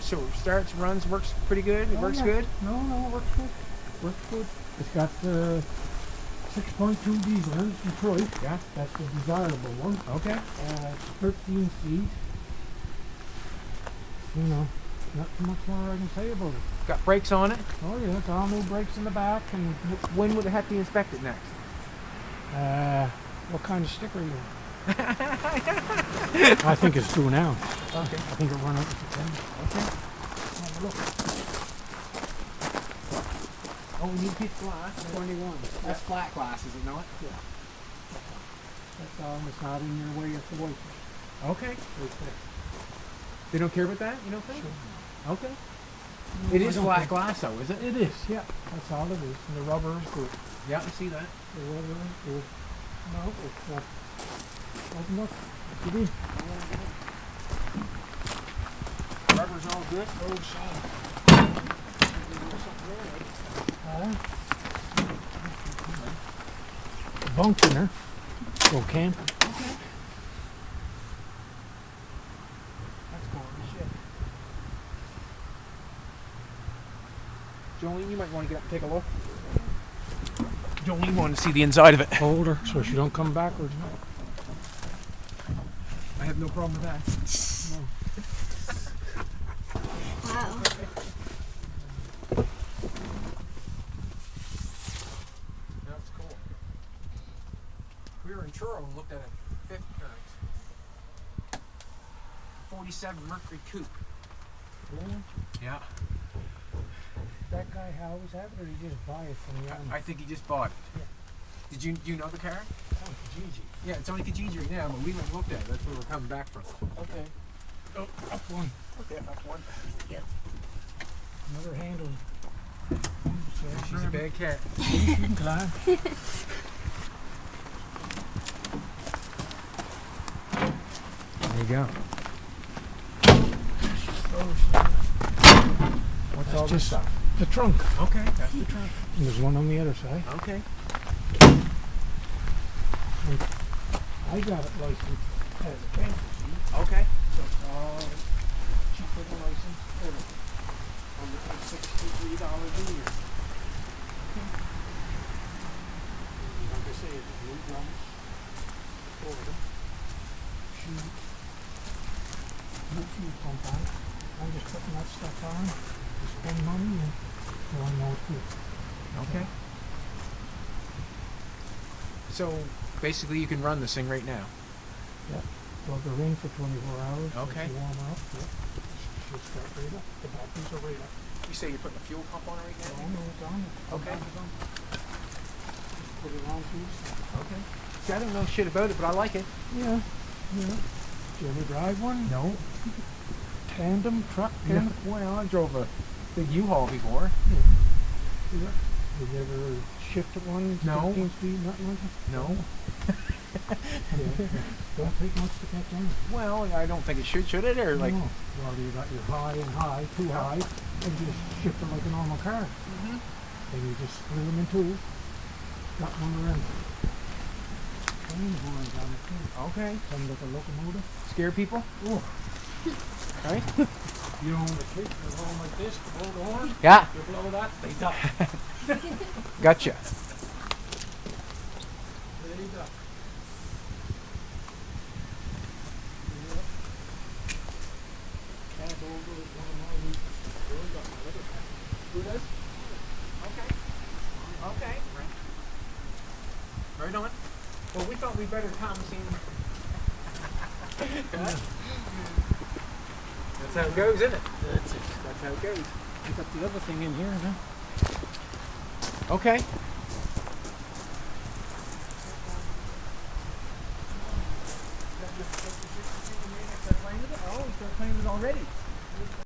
So it starts, runs, works pretty good. It Oh, works yeah. good. No, it works good. Works good. It's got the 6.2 diesel in Detroit. Yeah. That's the desirable one. Okay. It's 13 speed. You know, not too much more I can say about it. Got brakes on it. Oh yeah, it's all new brakes in the back and When would it have to be inspected next? what kind of sticker you want? I think it's due now. Okay. I think it run out in September. Okay. Have a look. Oh, we need pitch glass. 21. That's flat glass, is it not? Yeah. That's all. It's not in your way of the white. Okay. Right there. They don't care about that? You don't think? Sure. Okay. No, It I is don't flat think- glass though, is it? It is, yeah. That's all it is. And the rubber is good. Yeah, I see that. The rubber is good. No, it's good enough. It is. Rubber's all good. Oh, sorry. Bunk in her. Go camp. Okay. That's cool as shit. Jolene, you might want to get up and take a look. Jolene wanted to see the inside of it. Hold her so she don't come backwards. I have no problem with that. No. Wow. That's cool. We were in Truro and looked at a 47 Mercury Coupe. Yeah. That guy always have it, or he just buy it from the owner? I think he just bought it. Yeah. Did you know the car? Oh, Gigi. Yeah, it's only Kijiji right now, but we went and looked at it. That's where we're coming back from. Okay. Oh, up one. Yeah, up one. Another handle. She's a bad cat. You can climb. There you go. What's all That's this just stuff? the trunk. Okay, that's the trunk. And there's one on the other side. Okay. I got it licensed as a camper seat. Okay. So it's all cheaper than license. Under $63 a year. Like I say, it's blue drums, Florida, shoes, no fuel pump on it. I'm just putting that stuff on to spend money and so I know it's good. Okay. So basically, you can run this thing right now. Yep. Plug her in for 24 hours. Okay. Let you warm up. Yep. She'll start right up. The batteries are right up. You say you're putting a fuel pump on it right Oh, now? no, it's on. Okay. It's on. Just put it on too. Okay. See, I don't know shit about it, but I like it. Yeah. Yeah. Did you ever drive one? No. Tandem truck? Yeah. Well, I drove a big U-Haul before. Yeah. Did you ever shift at one? No. 15 speed, nothing like that? No. Yeah. Don't take much to catch on. Well, I don't think it should it? Or like. No. Well, you got your high and high, too high, and you just shift it like a normal car. Mm-hmm. Then you just split them in two. Got one around. Train horns on it too. Okay. Some like a locomotive. Scare people? Oh. Right? You know, the kids are going like this to blow the horn. Yeah. You blow that, they die. Gotcha. They die. Cabover is one of my weaknesses. Really got my other half. Who does? Okay. Okay. Right on. Well, we thought we'd better come see. That's how it goes, isn't it? That's it. That's how it goes. I got the other thing in here now. Okay. Oh, he's playing it already.